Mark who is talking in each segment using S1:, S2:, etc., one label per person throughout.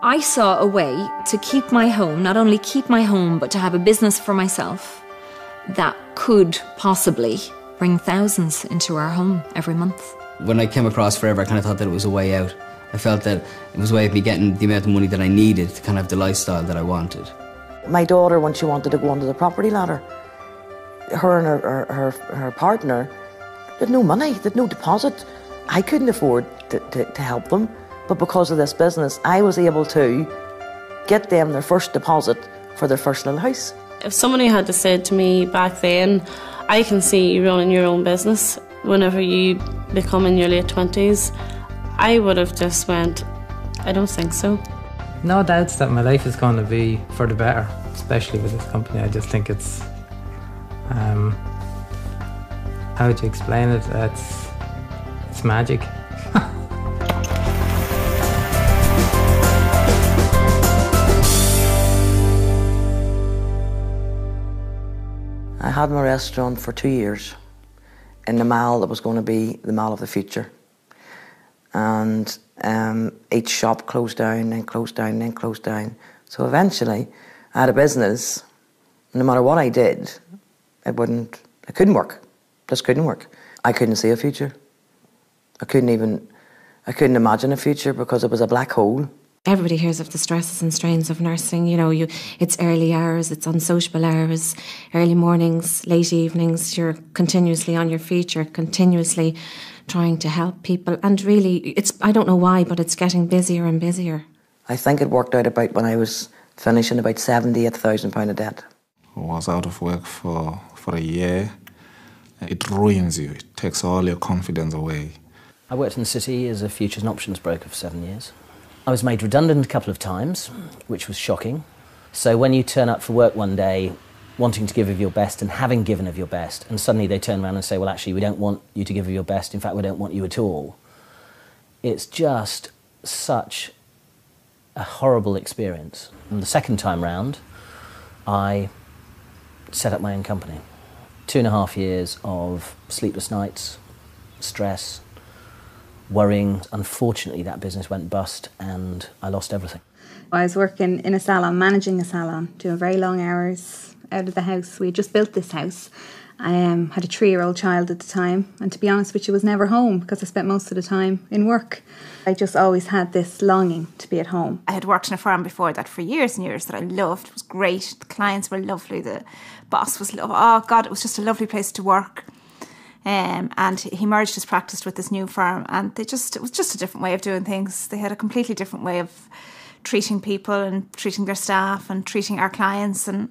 S1: I saw a way to keep my home, not only keep my home, but to have a business for myself that could possibly bring thousands into our home every month.
S2: When I came across Forever, I kind of thought that it was a way out. I felt that it was a way of me getting the amount of money that I needed to kind of have the lifestyle that I wanted.
S3: My daughter, when she wanted to go onto the property ladder, her and her partner, they had no money, they had no deposit. I couldn't afford to help them, but because of this business, I was able to get them their first deposit for their first little house.
S4: If somebody had said to me back then, I can see you running your own business whenever you become in your late 20s, I would have just went, I don't think so.
S5: No doubts that my life is going to be for the better, especially with this company. I just think it's, how would you explain it? It's magic.
S3: I had my restaurant for 2 years in the mall that was going to be the mall of the future. And each shop closed down, then closed down, then closed down. So eventually, I had a business. No matter what I did, it couldn't work. Just couldn't work. I couldn't see a future. I couldn't imagine a future because it was a black hole.
S6: Everybody hears of the stresses and strains of nursing. You know, it's early hours, it's unsociable hours, early mornings, late evenings. You're continuously on your feet. You're continuously trying to help people. And really, I don't know why, but it's getting busier and busier.
S3: I think it worked out about when I was finishing about £78,000 of debt.
S7: I was out of work for a year. It ruins you. It takes all your confidence away.
S8: I worked in the city as a futures and options broker for 7 years. I was made redundant a couple of times, which was shocking. So when you turn up for work one day, wanting to give of your best and having given of your best, and suddenly they turn around and say, well, actually, we don't want you to give of your best. In fact, we don't want you at all. It's just such a horrible experience. And the second time round, I set up my own company. 2.5 years of sleepless nights, stress, worrying. Unfortunately, that business went bust and I lost everything.
S9: I was working in a salon, managing a salon, doing very long hours out of the house. We had just built this house. I had a 3-year-old child at the time, and to be honest with you, was never home because I spent most of the time in work. I just always had this longing to be at home.
S10: I had worked in a firm before that for years and years that I loved. It was great. The clients were lovely. The boss was lovely. Oh, God, it was just a lovely place to work. And he merged his practice with this new firm, and it was just a different way of doing things. They had a completely different way of treating people and treating their staff and treating our clients, and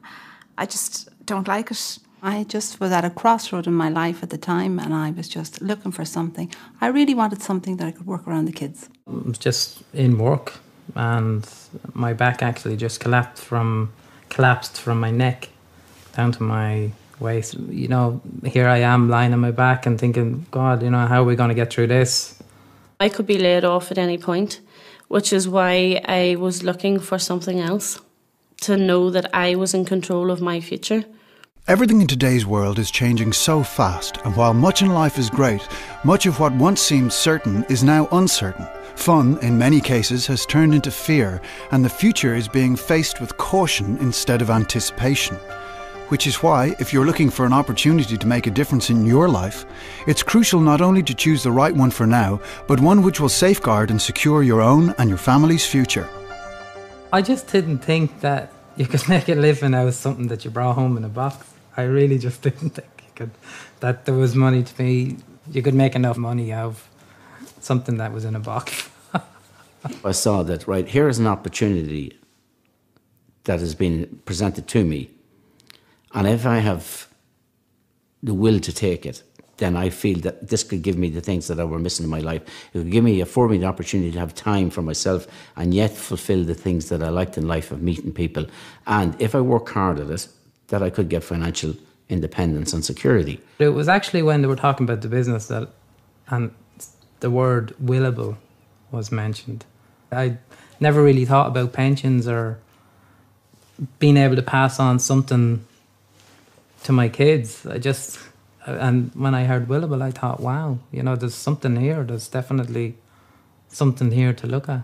S10: I just don't like it.
S11: I just was at a crossroad in my life at the time, and I was just looking for something. I really wanted something that I could work around the kids.
S5: I was just in work and my back actually just collapsed from my neck down to my waist. You know, here I am lying on my back and thinking, God, you know, how are we going to get through this?
S4: I could be laid off at any point, which is why I was looking for something else, to know that I was in control of my future.
S12: Everything in today's world is changing so fast, and while much in life is great, much of what once seemed certain is now uncertain. Fun, in many cases, has turned into fear, and the future is being faced with caution instead of anticipation. Which is why, if you're looking for an opportunity to make a difference in your life, it's crucial not only to choose the right one for now, but one which will safeguard and secure your own and your family's future.
S5: I just didn't think that you could make a living out of something that you brought home in a box. I really just didn't think that there was money to be, you could make enough money out of something that was in a box.
S13: I saw that, right, here is an opportunity that has been presented to me, and if I have the will to take it, then I feel that this could give me the things that I were missing in my life. It would afford me the opportunity to have time for myself and yet fulfill the things that I liked in life of meeting people. And if I work hard at it, that I could get financial independence and security.
S5: It was actually when they were talking about the business and the word willable was mentioned. I never really thought about pensions or being able to pass on something to my kids. And when I heard willable, I thought, wow, you know, there's something here. There's definitely something here to look at.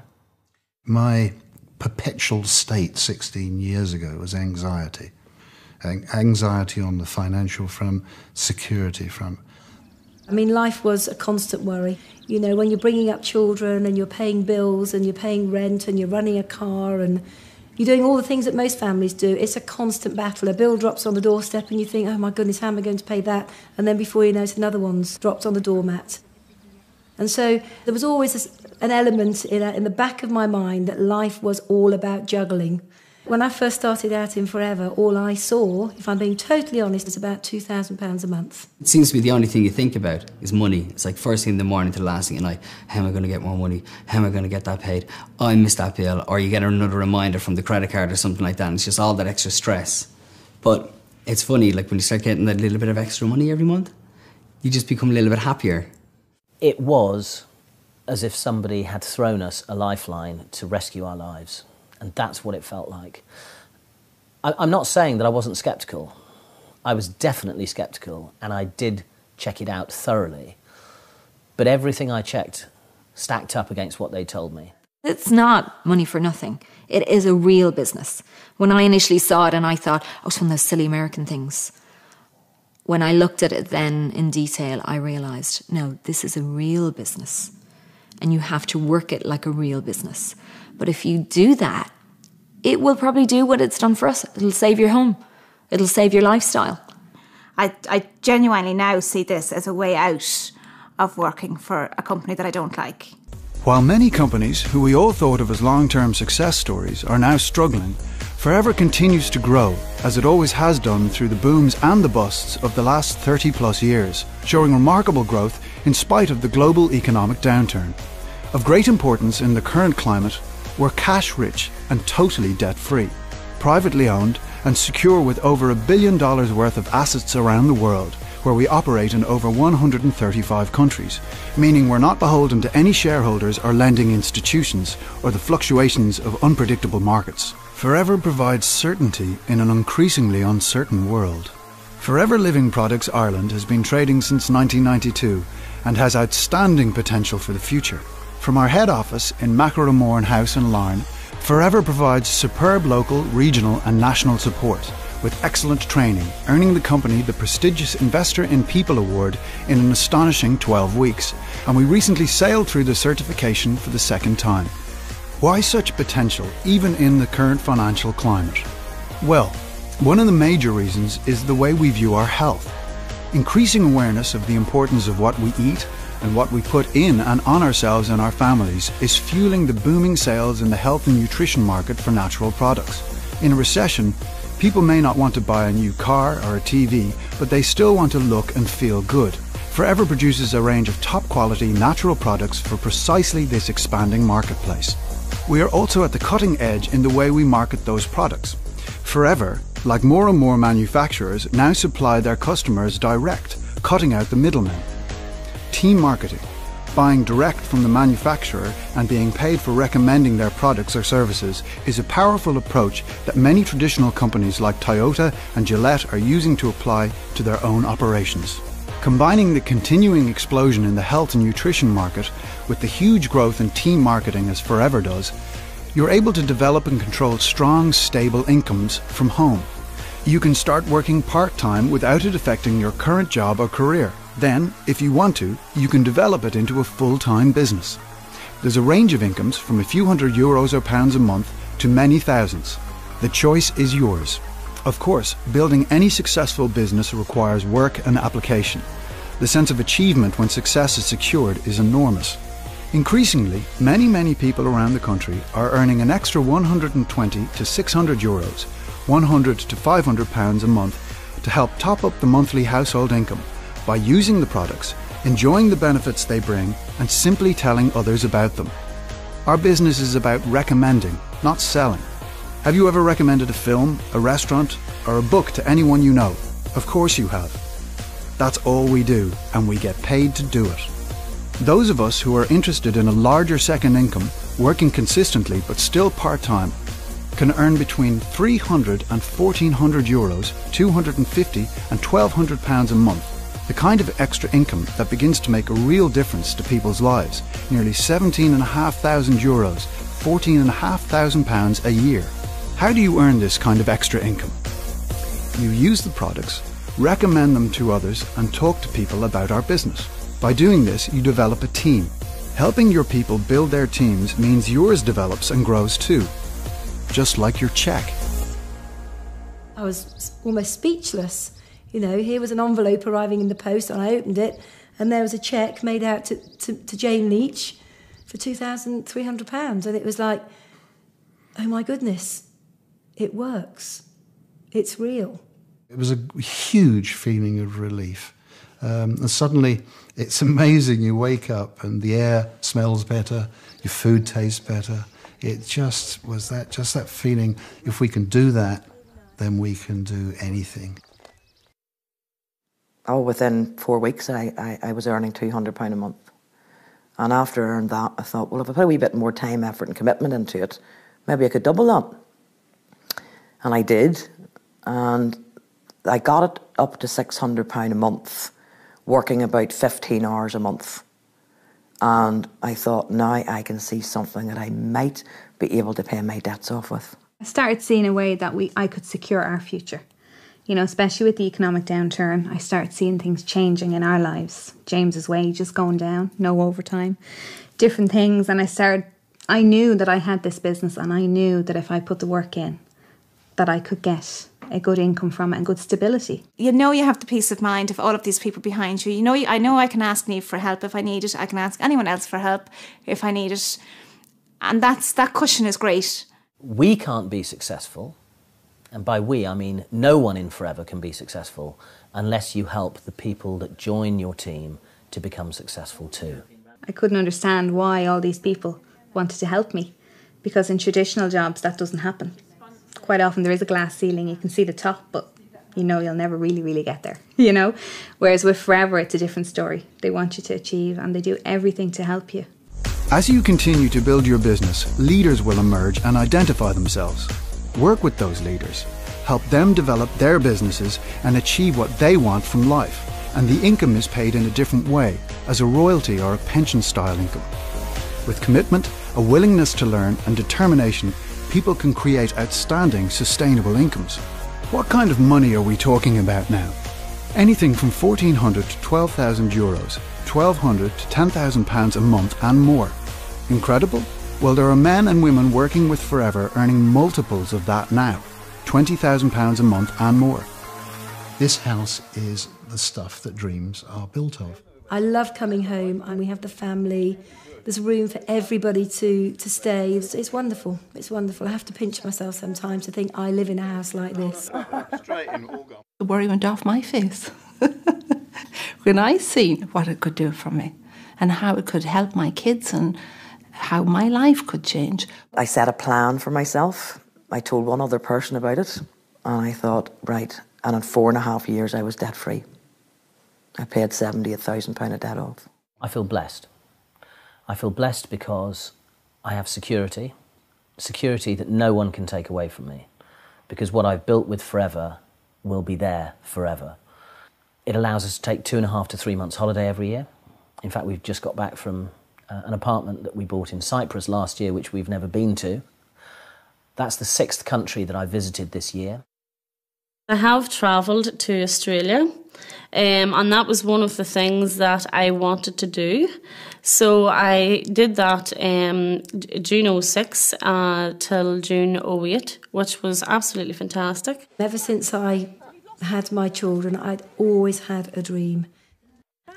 S12: My perpetual state 16 years ago was anxiety. Anxiety on the financial front, security front.
S14: I mean, life was a constant worry. You know, when you're bringing up children and you're paying bills and you're paying rent and you're running a car and you're doing all the things that most families do, it's a constant battle. A bill drops on the doorstep and you think, oh my goodness, how am I going to pay that? And then before you know it, another one's dropped on the doormat. And so there was always an element in the back of my mind that life was all about juggling. When I first started out in Forever, all I saw, if I'm being totally honest, was about £2,000 a month.
S2: It seems to be the only thing you think about is money. It's like first thing in the morning to the last thing at night. How am I going to get more money? How am I going to get that paid? Oh, I missed that bill. Or you get another reminder from the credit card or something like that. And it's just all that extra stress. But it's funny, like when you start getting that little bit of extra money every month, you just become a little bit happier.
S8: It was as if somebody had thrown us a lifeline to rescue our lives. And that's what it felt like. I'm not saying that I wasn't sceptical. I was definitely sceptical, and I did check it out thoroughly. But everything I checked stacked up against what they told me.
S1: It's not money for nothing. It is a real business. When I initially saw it and I thought, oh, it's one of those silly American things. When I looked at it then in detail, I realised, no, this is a real business. And you have to work it like a real business. But if you do that, it will probably do what it's done for us. It'll save your home. It'll save your lifestyle.
S10: I genuinely now see this as a way out of working for a company that I don't like.
S12: While many companies who we all thought of as long-term success stories are now struggling, Forever continues to grow, as it always has done through the booms and the busts of the last 30+ years, showing remarkable growth in spite of the global economic downturn. Of great importance in the current climate, we're cash-rich and totally debt-free, privately owned and secure with over $1 billion worth of assets around the world, where we operate in over 135 countries, meaning we're not beholden to any shareholders or lending institutions or the fluctuations of unpredictable markets. Forever provides certainty in an increasingly uncertain world. Forever Living Products Ireland has been trading since 1992 and has outstanding potential for the future. From our head office in Macroramorn House in Larne, Forever provides superb local, regional and national support with excellent training, earning the company the prestigious Investor in People Award in an astonishing 12 weeks, and we recently sailed through the certification for the second time. Why such potential, even in the current financial climate? Well, one of the major reasons is the way we view our health. Increasing awareness of the importance of what we eat and what we put in and on ourselves and our families is fueling the booming sales in the health and nutrition market for natural products. In a recession, people may not want to buy a new car or a TV, but they still want to look and feel good. Forever produces a range of top quality natural products for precisely this expanding marketplace. We are also at the cutting edge in the way we market those products. Forever, like more and more manufacturers, now supply their customers direct, cutting out the middlemen. Team marketing, buying direct from the manufacturer and being paid for recommending their products or services, is a powerful approach that many traditional companies like Toyota and Gillette are using to apply to their own operations. Combining the continuing explosion in the health and nutrition market with the huge growth in team marketing as Forever does, you're able to develop and control strong, stable incomes from home. You can start working part-time without it affecting your current job or career. Then, if you want to, you can develop it into a full-time business. There's a range of incomes from a few €100 or pounds a month to many thousands. The choice is yours. Of course, building any successful business requires work and application. The sense of achievement when success is secured is enormous. Increasingly, many people around the country are earning an extra €120 to €600, £100 to £500 a month to help top up the monthly household income by using the products, enjoying the benefits they bring, and simply telling others about them. Our business is about recommending, not selling. Have you ever recommended a film, a restaurant, or a book to anyone you know? Of course you have. That's all we do, and we get paid to do it. Those of us who are interested in a larger second income, working consistently but still part-time, can earn between €300 and €1,400, £250 and £1,200 a month, the kind of extra income that begins to make a real difference to people's lives, nearly €17,500, £14,500 a year. How do you earn this kind of extra income? You use the products, recommend them to others, and talk to people about our business. By doing this, you develop a team. Helping your people build their teams means yours develops and grows too, just like your cheque.
S14: I was almost speechless. You know, here was an envelope arriving in the post, and I opened it, and there was a cheque made out to Jane Leach for £2,300. And it was like, oh my goodness, it works. It's real.
S12: It was a huge feeling of relief. And suddenly, it's amazing. You wake up and the air smells better, your food tastes better. It just was that feeling, if we can do that, then we can do anything.
S3: Oh, within 4 weeks, I was earning £200 a month. And after I earned that, I thought, well, if I put a wee bit more time, effort and commitment into it, maybe I could double that. And I did. And I got it up to £600 a month, working about 15 hours a month. And I thought, now I can see something that I might be able to pay my debts off with.
S9: I started seeing a way that I could secure our future. You know, especially with the economic downturn, I started seeing things changing in our lives. James's wages going down, no overtime, different things. And I knew that I had this business, and I knew that if I put the work in, that I could get a good income from it and good stability.
S10: You know, you have the peace of mind of all of these people behind you. You know, I know I can ask Niamh for help if I need it. I can ask anyone else for help if I need it. And that cushion is great.
S8: We can't be successful, and by we I mean no one in Forever can be successful unless you help the people that join your team to become successful too.
S9: I couldn't understand why all these people wanted to help me, because in traditional jobs that doesn't happen. Quite often there is a glass ceiling, you can see the top, but you know you'll never really get there, you know? Whereas with Forever, it's a different story. They want you to achieve, and they do everything to help you.
S12: As you continue to build your business, leaders will emerge and identify themselves. Work with those leaders. Help them develop their businesses and achieve what they want from life. And the income is paid in a different way, as a royalty or a pension-style income. With commitment, a willingness to learn, and determination, people can create outstanding, sustainable incomes. What kind of money are we talking about now? Anything from €1,400 to €12,000, €1,200 to £10,000 a month and more. Incredible? Well, there are men and women working with Forever earning multiples of that now, £20,000 a month and more. This house is the stuff that dreams are built of.
S14: I love coming home, and we have the family. There's room for everybody to stay. It's wonderful. It's wonderful. I have to pinch myself sometimes to think I live in a house like this.
S11: The worry went off my face when I seen what it could do for me and how it could help my kids and how my life could change.
S3: I set a plan for myself. I told one other person about it, and I thought, right, and in 4.5 years I was debt free. I paid £78,000 of debt off.
S8: I feel blessed. I feel blessed because I have security that no one can take away from me, because what I've built with Forever will be there forever. It allows us to take 2.5 to 3 months holiday every year. In fact, we've just got back from an apartment that we bought in Cyprus last year, which we've never been to. That's the 6th country that I visited this year.
S4: I have travelled to Australia, and that was one of the things that I wanted to do. So I did that June 06 till June 08, which was absolutely fantastic.
S14: Ever since I had my children, I'd always had a dream.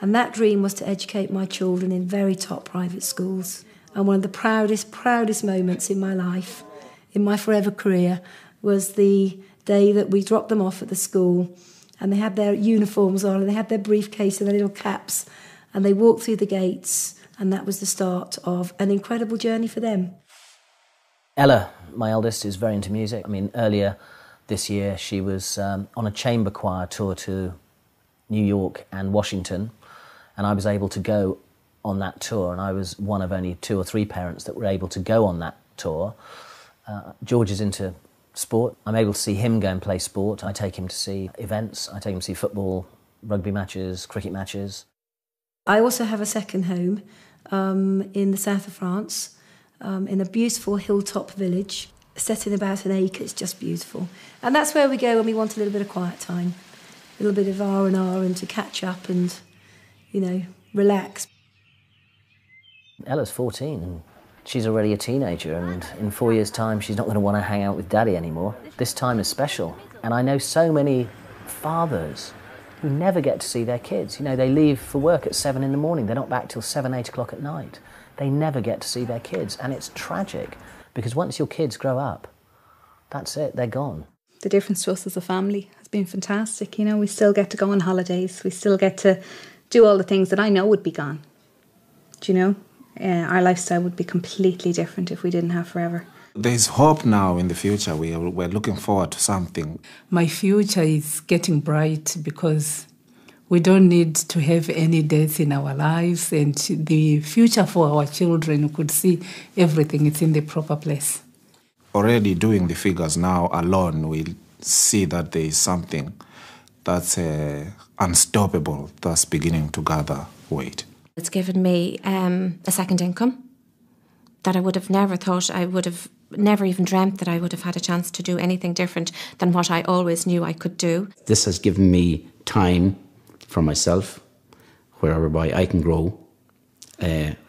S14: And that dream was to educate my children in very top private schools. And one of the proudest moments in my life, in my Forever career, was the day that we dropped them off at the school, and they had their uniforms on, and they had their briefcase and their little caps, and they walked through the gates, and that was the start of an incredible journey for them.
S8: Ella, my eldest, is very into music. I mean, earlier this year she was on a chamber choir tour to New York and Washington, and I was able to go on that tour, and I was one of only 2 or 3 parents that were able to go on that tour. George is into sport. I'm able to see him go and play sport. I take him to see events. I take him to see football, rugby matches, cricket matches.
S14: I also have a second home in the south of France, in a beautiful hilltop village, set in about an acre. It's just beautiful. And that's where we go when we want a little bit of quiet time, a little bit of R&R and to catch up and, relax.
S8: Ella's 14 and she's already a teenager, and in 4 years' time she's not going to want to hang out with Daddy anymore. This time is special. And I know so many fathers who never get to see their kids. They leave for work at 7 in the morning. They're not back till 7, 8 o'clock at night. They never get to see their kids. And it's tragic, because once your kids grow up, that's it, they're gone.
S9: The difference to us as a family has been fantastic. We still get to go on holidays. We still get to do all the things that I know would be gone. Do you know? Our lifestyle would be completely different if we didn't have Forever.
S7: There's hope now in the future. We're looking forward to something.
S11: My future is getting bright because we don't need to have any deaths in our lives, and the future for our children, we could see everything is in the proper place.
S7: Already doing the figures now alone, we'll see that there is something that's unstoppable, that's beginning to gather weight.
S6: It's given me a second income that I would have never thought, I would have never even dreamt that I would have had a chance to do anything different than what I always knew I could do.
S13: This has given me time for myself, whereby I can grow,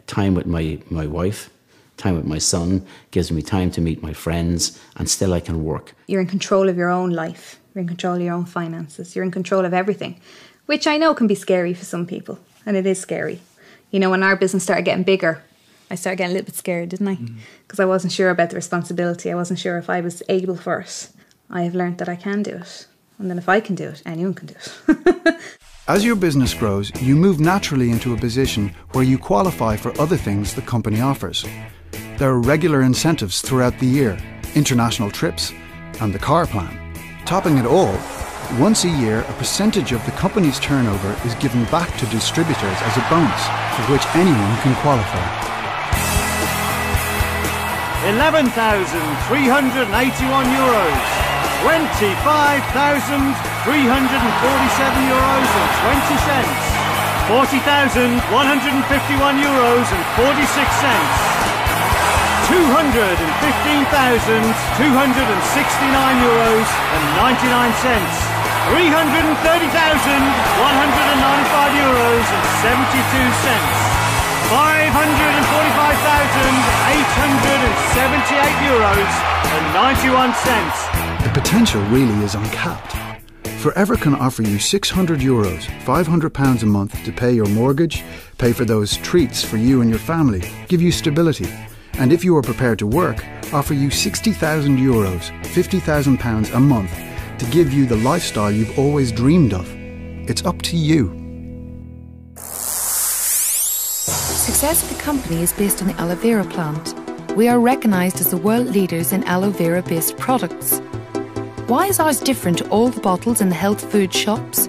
S13: time with my wife, time with my son, gives me time to meet my friends, and still I can work.
S9: You're in control of your own life. You're in control of your own finances. You're in control of everything, which I know can be scary for some people, and it is scary. When our business started getting bigger, I started getting a little bit scared, didn't I? Because I wasn't sure about the responsibility. I wasn't sure if I was able for it. I have learnt that I can do it. And then if I can do it, anyone can do it.
S12: As your business grows, you move naturally into a position where you qualify for other things the company offers. There are regular incentives throughout the year, international trips, and the car plan. Topping it all, once a year, a percentage of the company's turnover is given back to distributors as a bonus, for which anyone can qualify.
S15: €11,381, €25,347.20, €40,151.46, €215,269.99, €330,195.72, €545,878.91.
S12: The potential really is uncapped. Forever can offer you €600, £500 a month to pay your mortgage, pay for those treats for you and your family, give you stability, and if you are prepared to work, offer you €60,000, £50,000 a month to give you the lifestyle you've always dreamed of. It's up to you.
S16: Success of the company is based on the aloe vera plant. We are recognised as the world leaders in aloe vera-based products. Why is ours different to all the bottles in the health food shops?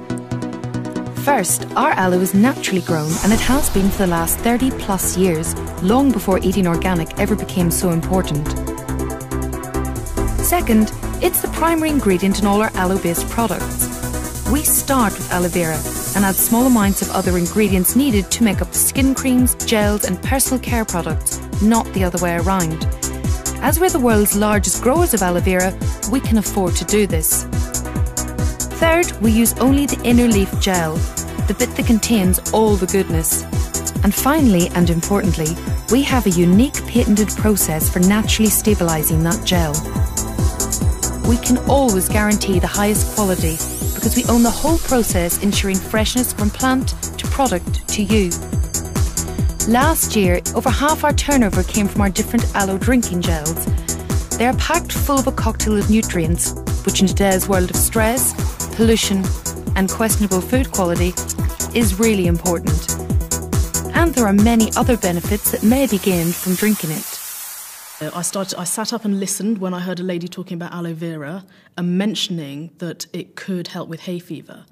S16: First, our aloe is naturally grown, and it has been for the last 30 plus years, long before eating organic ever became so important. Second, it's the primary ingredient in all our aloe-based products. We start with aloe vera and add small amounts of other ingredients needed to make up the skin creams, gels and personal care products, not the other way around. As we're the world's largest growers of aloe vera, we can afford to do this. Third, we use only the inner leaf gel, the bit that contains all the goodness. And finally, and importantly, we have a unique patented process for naturally stabilising that gel. We can always guarantee the highest quality because we own the whole process, ensuring freshness from plant to product to you. Last year, over half our turnover came from our different aloe drinking gels. They are packed full of a cocktail of nutrients, which in today's world of stress, pollution and questionable food quality is really important. And there are many other benefits that may be gained from drinking it.
S17: I sat up and listened when I heard a lady talking about aloe vera and mentioning that it could help with hay fever.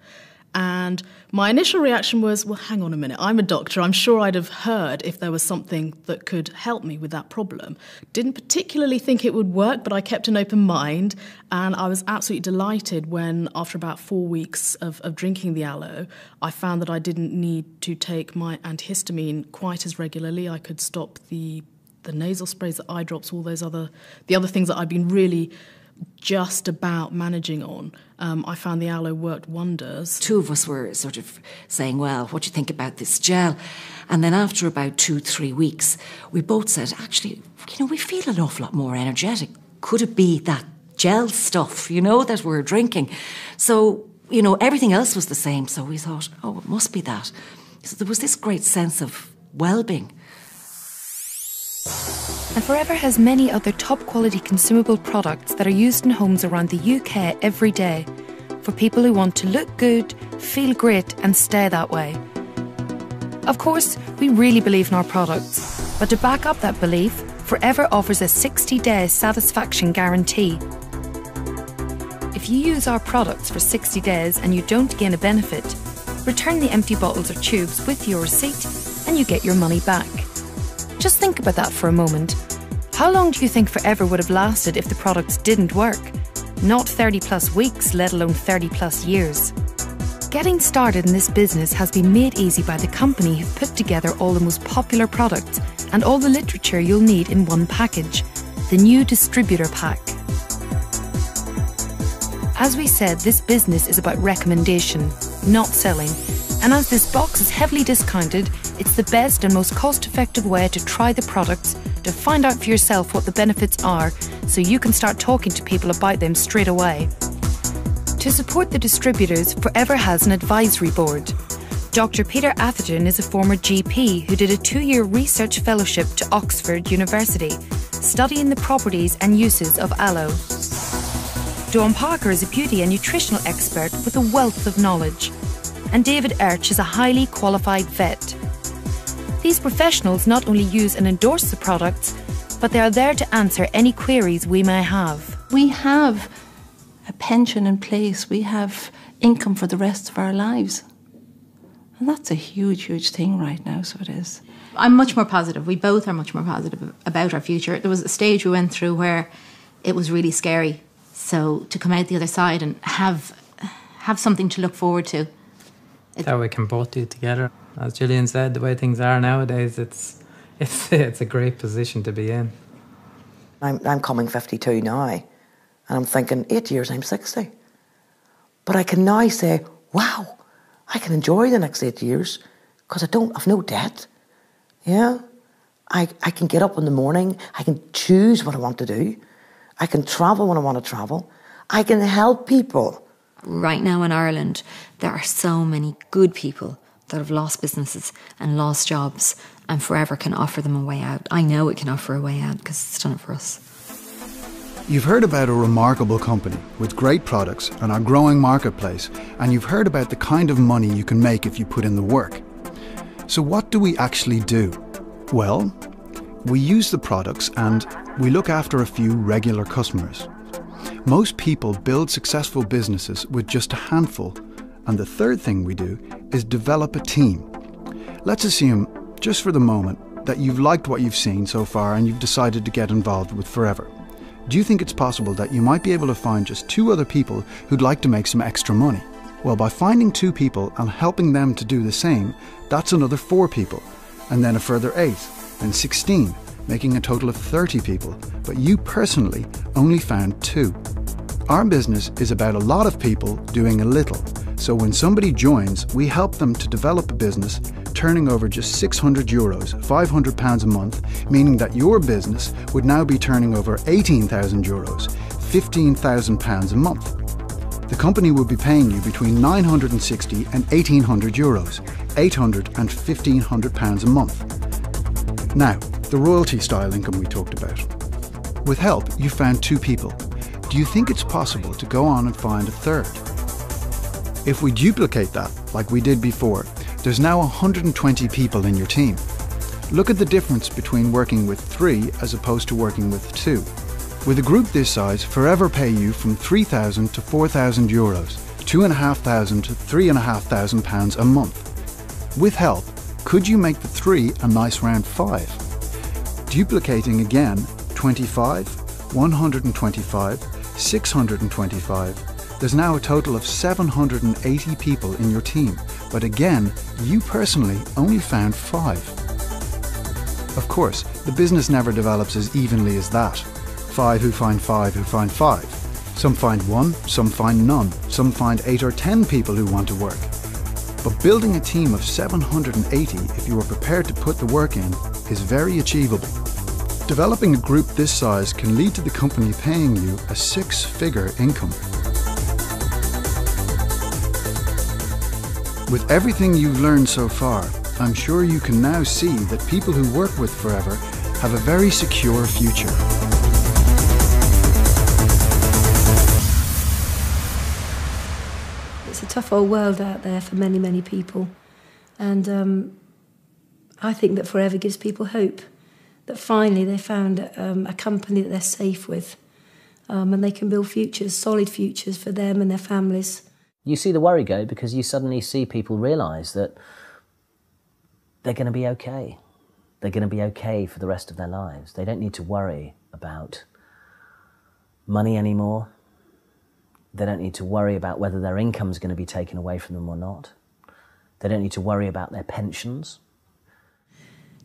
S17: And my initial reaction was, well, hang on a minute, I'm a doctor, I'm sure I'd have heard if there was something that could help me with that problem. Didn't particularly think it would work, but I kept an open mind, and I was absolutely delighted when, after about 4 weeks of drinking the aloe, I found that I didn't need to take my antihistamine quite as regularly. I could stop the the nasal sprays, the eye drops, all the other things that I've been really just about managing on, I found the aloe worked wonders.
S18: Two of us were sort of saying, well, what do you think about this gel? And then after about 2-3 weeks, we both said, actually, we feel an awful lot more energetic. Could it be that gel stuff, that we're drinking? So, everything else was the same. So we thought, oh, it must be that. So there was this great sense of well-being.
S16: And Forever has many other top-quality consumable products that are used in homes around the UK every day for people who want to look good, feel great and stay that way. Of course, we really believe in our products, but to back up that belief, Forever offers a 60-day satisfaction guarantee. If you use our products for 60 days and you don't gain a benefit, return the empty bottles or tubes with your receipt and you get your money back. Just think about that for a moment. How long do you think Forever would have lasted if the products didn't work? Not 30 plus weeks, let alone 30 plus years. Getting started in this business has been made easy by the company who've put together all the most popular products and all the literature you'll need in one package, the new distributor pack. As we said, this business is about recommendation, not selling. And as this box is heavily discounted, it's the best and most cost-effective way to try the products, to find out for yourself what the benefits are, so you can start talking to people about them straight away. To support the distributors, Forever has an advisory board. Dr. Peter Atherton is a former GP who did a 2-year research fellowship to Oxford University, studying the properties and uses of aloe. Dawn Parker is a beauty and nutritional expert with a wealth of knowledge. And David Erch is a highly qualified vet. These professionals not only use and endorse the products, but they are there to answer any queries we may have.
S19: We have a pension in place. We have income for the rest of our lives. And that's a huge, huge thing right now, so it is.
S9: I'm much more positive. We both are much more positive about our future. There was a stage we went through where it was really scary. So to come out the other side and have something to look forward to.
S5: That we can both do together. As Gillian said, the way things are nowadays, it's a great position to be in.
S3: I'm coming 52 now, and I'm thinking 8 years I'm 60. But I can now say, wow, I can enjoy the next 8 years because I've no debt. Yeah, I can get up in the morning. I can choose what I want to do. I can travel when I want to travel. I can help people.
S1: Right now in Ireland, there are so many good people that have lost businesses and lost jobs, and Forever can offer them a way out. I know it can offer a way out because it's done it for us.
S12: You've heard about a remarkable company with great products and our growing marketplace, and you've heard about the kind of money you can make if you put in the work. So what do we actually do? Well, we use the products and we look after a few regular customers. Most people build successful businesses with just a handful, and the third thing we do is develop a team. Let's assume, just for the moment, that you've liked what you've seen so far and you've decided to get involved with Forever. Do you think it's possible that you might be able to find just 2 other people who'd like to make some extra money? Well, by finding 2 people and helping them to do the same, that's another 4 people, and then a further 8, then 16, making a total of 30 people, but you personally only found 2. Our business is about a lot of people doing a little, so when somebody joins, we help them to develop a business turning over just €600, £500 a month, meaning that your business would now be turning over €18,000, £15,000 a month. The company would be paying you between €960 and €1,800, £800 and £1,500 a month. Now, the royalty style income we talked about. With help, you found 2 people. Do you think it's possible to go on and find a third? If we duplicate that, like we did before, there's now 120 people in your team. Look at the difference between working with 3 as opposed to working with 2. With a group this size, Forever pay you from €3,000 to €4,000, €2,500 to £3,500 a month. With help, could you make the 3 a nice round 5? Duplicating again, 25, 125, 625. There's now a total of 780 people in your team, but again, you personally only found 5. Of course, the business never develops as evenly as that. 5 who find 5 who find 5. Some find 1, some find none, some find 8 or 10 people who want to work. But building a team of 780, if you are prepared to put the work in, is very achievable. Developing a group this size can lead to the company paying you a 6-figure income. With everything you've learned so far, I'm sure you can now see that people who work with Forever have a very secure future.
S14: It's a tough old world out there for many, many people. And I think that Forever gives people hope. That finally they found a company that they're safe with. And they can build futures, solid futures for them and their families.
S8: You see the worry go because you suddenly see people realise that they're going to be okay. They're going to be okay for the rest of their lives. They don't need to worry about money anymore. They don't need to worry about whether their income's going to be taken away from them or not. They don't need to worry about their pensions.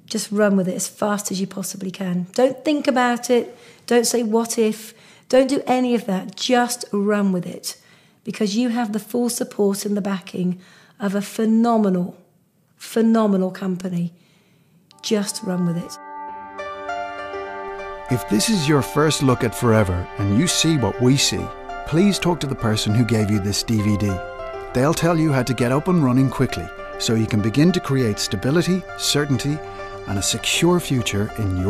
S14: Just run with it as fast as you possibly can. Don't think about it. Don't say what if. Don't do any of that. Just run with it. Because you have the full support and the backing of a phenomenal, phenomenal company. Just run with it.
S12: If this is your first look at Forever and you see what we see, please talk to the person who gave you this DVD. They'll tell you how to get up and running quickly so you can begin to create stability, certainty, and a secure future in your